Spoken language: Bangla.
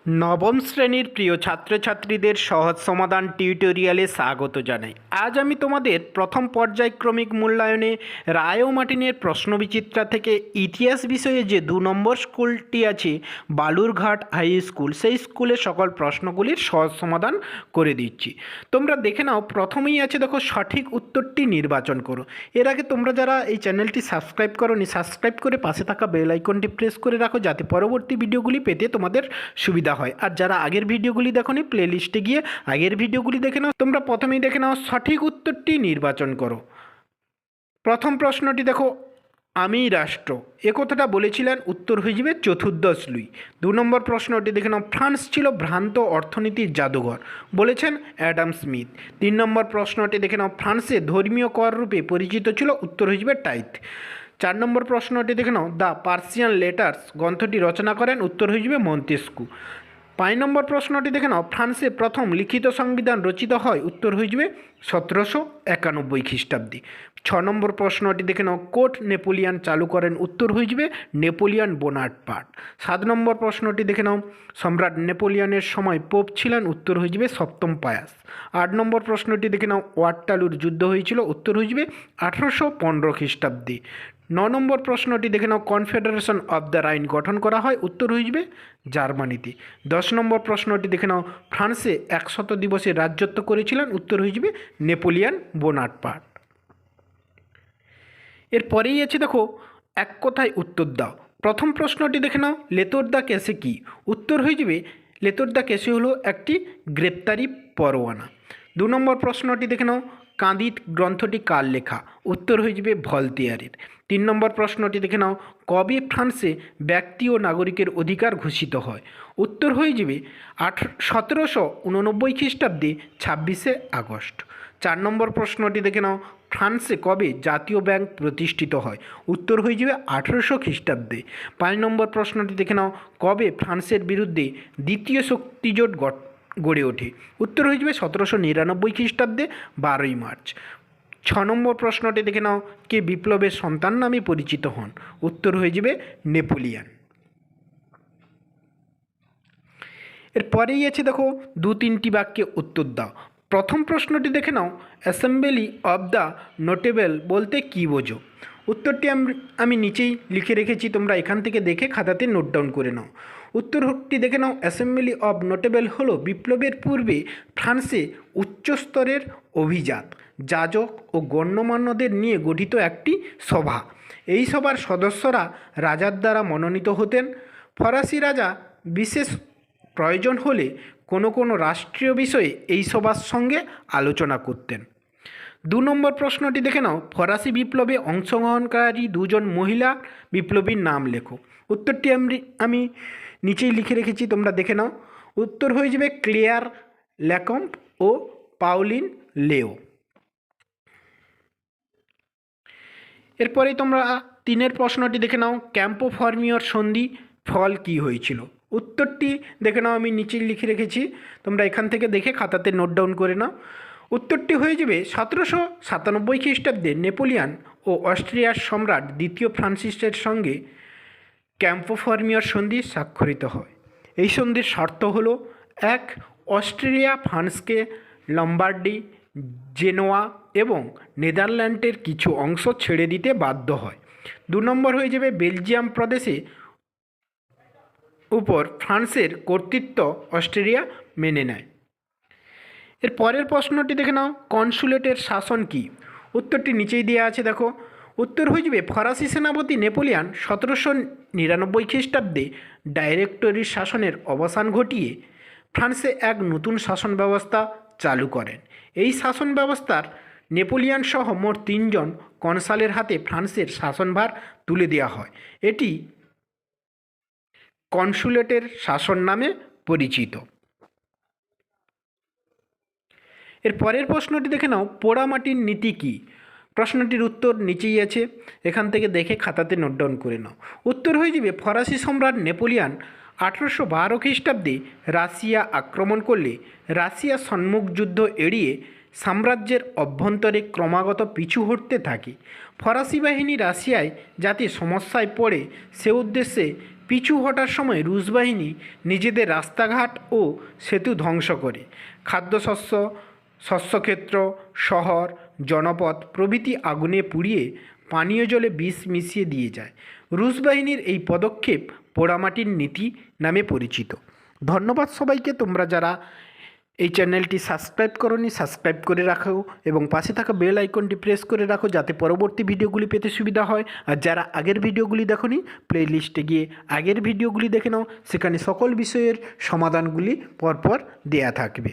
নবম শ্রেণীর প্রিয় ছাত্রছাত্রীদের সহজ সমাধান টিউটোরিয়ালে স্বাগত জানাই। আজ আমি তোমাদের প্রথম পর্যায়ক্রমিক মূল্যায়নে রায় ও মার্টিনের প্রশ্নবিচিত্রা থেকে ইতিহাস বিষয়ে যে 2 নম্বর স্কুলটি আছে বালুরঘাট হাই স্কুল, সেই স্কুলের সকল প্রশ্নগুলির সহজ সমাধান করে দিচ্ছি। তোমরা দেখে নাও, প্রথমেই আছে দেখো সঠিক উত্তরটি নির্বাচন করো। এর আগে তোমরা যারা এই চ্যানেলটি সাবস্ক্রাইব করোনি, সাবস্ক্রাইব করে পাশে থাকা বেল আইকনটি প্রেস করে রাখো, যাতে পরবর্তী ভিডিওগুলি পেতে তোমাদের সুবিধা হয়। আর যারা আগের ভিডিওগুলি দেখোনি, প্লে লিস্টে গিয়ে আগের ভিডিওগুলি দেখে নাও। তোমরা প্রথমেই দেখে নাও, সঠিক উত্তরটি নির্বাচন করো। প্রথম প্রশ্নটি দেখো, আমি রাষ্ট্র এ কথাটা বলেছিলেন, উত্তর হয়ে যাবে চতুর্দশ লুই। 2 নম্বর প্রশ্নটি দেখে নাও, ফ্রান্স ছিল ভ্রান্ত অর্থনীতির জাদুঘর, বলেছেন অ্যাডাম স্মিথ। 3 নম্বর প্রশ্নটি দেখে নাও, ফ্রান্সে ধর্মীয় কর রূপে পরিচিত ছিল, উত্তর হয়ে যাবে টাইথ। 4 নম্বর প্রশ্নটি দেখে নাও, দ্য পার্সিয়ান লেটার্স গ্রন্থটি রচনা করেন, উত্তর হয়ে যাবে মন্তেস্কু। 5 নম্বর প্রশ্নটি দেখে নাও, ফ্রান্সে প্রথম লিখিত সংবিধান রচিত হয়, উত্তর হয়ে যাবে 1791 খ্রিস্টাব্দে। 6 নম্বর প্রশ্নটি দেখে নাও, কোর্ট নেপোলিয়ান চালু করেন, উত্তর হয়ে যাবে নেপোলিয়ান বোনাপার্ট। 7 নম্বর প্রশ্নটি দেখে নাও, সম্রাট নেপোলিয়ানের সময় পোপ ছিলেন, উত্তর হয়ে যাবে সপ্তম পায়াস। 8 নম্বর প্রশ্নটি দেখে নাও, ওয়াটারলুর যুদ্ধ হয়েছিল, উত্তর হয়ে যাবে 1815 খ্রিস্টাব্দে। 9 নম্বর প্রশ্নটি দেখে নাও, কনফেডারেশন অব দ্য রাইন গঠন করা হয়, উত্তর হয়ে যাবে জার্মানিতে। 10 নম্বর প্রশ্নটি দেখে নাও, ফ্রান্সে 100 দিবসে রাজত্ব করেছিলেন, উত্তর হয়ে যাবে নেপোলিয়ান বোনাপার্ট। এরপরেই আছে দেখো, এক কথায় উত্তর দাও। প্রথম প্রশ্নটি দেখে নাও, লেতর দ্য কেসে কি, উত্তর হয়ে যাবে লেতর দ্য কেসে হলো একটি গ্রেপ্তারি পরোয়ানা। 2 নম্বর প্রশ্নটি দেখে নাও, কাঁদিত গ্রন্থটি কার লেখা, উত্তর হয়ে যাবে ভলতেয়ারের। 3 নম্বর প্রশ্নটি দেখে নাও, কবে ফ্রান্সে ব্যক্তি ও নাগরিকের অধিকার ঘোষিত হয়, উত্তর হয়ে যাবে 1789 খ্রিস্টাব্দে 26শে আগস্ট। 4 নম্বর প্রশ্নটি দেখে নাও, ফ্রান্সে কবে জাতীয় ব্যাংক প্রতিষ্ঠিত হয়, উত্তর হয়ে যাবে 1800 খ্রিস্টাব্দে। 5 নম্বর প্রশ্নটি দেখে নাও, কবে ফ্রান্সের বিরুদ্ধে দ্বিতীয় শক্তিজোট গড়ে ওঠে, উত্তর হয়ে যাবে 1799 খ্রিস্টাব্দে 12ই মার্চ। 6 নম্বর প্রশ্নটি দেখে নাও, কে বিপ্লবের সন্তান নামে পরিচিত হন, উত্তর হয়ে যাবে নেপোলিয়ান। এরপরেই আছে দেখো, 2-3টি বাক্যে উত্তর দাও। প্রথম প্রশ্নটি দেখে নাও, অ্যাসেম্বলি অব দ্য নোটেবল বলতে কী বোঝো, উত্তরটি আমি নিচেই লিখে রেখেছি, তোমরা এখান থেকে দেখে খাতাতে নোট ডাউন করে নাও। উত্তরটি দেখে নাও, অ্যাসেম্বলি অব নোটেবল হলো বিপ্লবের পূর্বে ফ্রান্সে উচ্চস্তরের অভিজাত, যাজক ও গণ্যমান্যদের নিয়ে গঠিত একটি সভা। এই সভার সদস্যরা রাজার দ্বারা মনোনীত হতেন। ফরাসি রাজা বিশেষ প্রয়োজন হলে কোনো রাষ্ট্রীয় বিষয়ে এই সভার সঙ্গে আলোচনা করতেন। 2 নম্বর প্রশ্নটি দেখে নাও, ফরাসি বিপ্লবে অংশগ্রহণকারী 2 জন মহিলা বিপ্লবীর নাম লেখো, উত্তরটি আমি নিচেই লিখে রেখেছি, তোমরা দেখে নাও। উত্তর হয়ে যাবে ক্লেয়ার ল্যাকম্প ও পাউলিন লেও। এরপরে তোমরা 3 প্রশ্নটি দেখে নাও, ক্যাম্পো ফর্মিওর সন্ধি ফল কী হয়েছিল, উত্তরটি দেখে নাও, আমি নিচেই লিখে রেখেছি, তোমরা এখান থেকে দেখে খাতাতে নোট ডাউন করে নাও। উত্তরটি হয়ে যাবে 1797 খ্রিস্টাব্দে নেপোলিয়ান ও অস্ট্রিয়ার সম্রাট দ্বিতীয় ফ্রান্সিসের সঙ্গে ক্যাম্পো ফর্মিওর সন্ধি স্বাক্ষরিত হয়। এই সন্ধির শর্ত হলো, 1. অস্ট্রেলিয়া ফ্রান্সকে লম্বার্ডি, জেনোয়া এবং নেদারল্যান্ডের কিছু অংশ ছেড়ে দিতে বাধ্য হয়। 2 নম্বর হয়ে যাবে, বেলজিয়াম প্রদেশে উপর ফ্রান্সের কর্তৃত্ব অস্ট্রেলিয়া মেনে নেয়। এর পরের প্রশ্নটি দেখে নাও, কনসুলেটের শাসন কি, উত্তরটি নিচেই দেওয়া আছে, দেখো। উত্তর হয়ে যাবে, ফরাসি সেনাপতি নেপোলিয়ান 1799 খ্রিস্টাব্দে ডাইরেক্টরির শাসনের অবসান ঘটিয়ে ফ্রান্সে এক নতুন শাসন ব্যবস্থা চালু করেন। এই শাসন ব্যবস্থার নেপোলিয়ান সহ মোট 3 জন কনসালের হাতে ফ্রান্সের শাসনভার তুলে দেওয়া হয়। এটি কনসুলেটের শাসন নামে পরিচিত। এর পরের প্রশ্নটি দেখে নাও, পোড়ামাটির নীতি কী, প্রশ্নটির উত্তর নিচেই আছে, এখান থেকে দেখে খাতাতে নোট ডাউন করে নাও। উত্তর হয়ে যাবে, ফরাসি সম্রাট নেপোলিয়ান 1812 খ্রিস্টাব্দে রাশিয়া আক্রমণ করলে রাশিয়া সম্মুখ যুদ্ধ এড়িয়ে সাম্রাজ্যের অভ্যন্তরে ক্রমাগত পিছু হটতে থাকে। ফরাসি বাহিনী রাশিয়ায় যাতে সমস্যায় পড়ে সে উদ্দেশ্যে পিছু হটার সময় রুশ বাহিনী নিজেদের রাস্তাঘাট ও সেতু ধ্বংস করে, খাদ্যশস্য, শস্যক্ষেত্র, শহর, জনপদ প্রভৃতি আগুনে পুড়িয়ে পানীয় জলে বিষ মিশিয়ে দিয়ে যায়। রুশ বাহিনীর এই পদক্ষেপ পোড়ামাটির নীতি নামে পরিচিত। ধন্যবাদ সবাইকে। তোমরা যারা এই চ্যানেলটি সাবস্ক্রাইব করোনি সাবস্ক্রাইব করে রাখো এবং পাশে থাকা বেল আইকনটি প্রেস করে রাখো যাতে পরবর্তী ভিডিওগুলি পেতে সুবিধা হয়। আর যারা আগের ভিডিওগুলি দেখোনি প্লে লিস্টে গিয়ে আগের ভিডিওগুলি দেখে নাও, সেখানে সকল বিষয়ের সমাধানগুলি পরপর দেয়া থাকবে।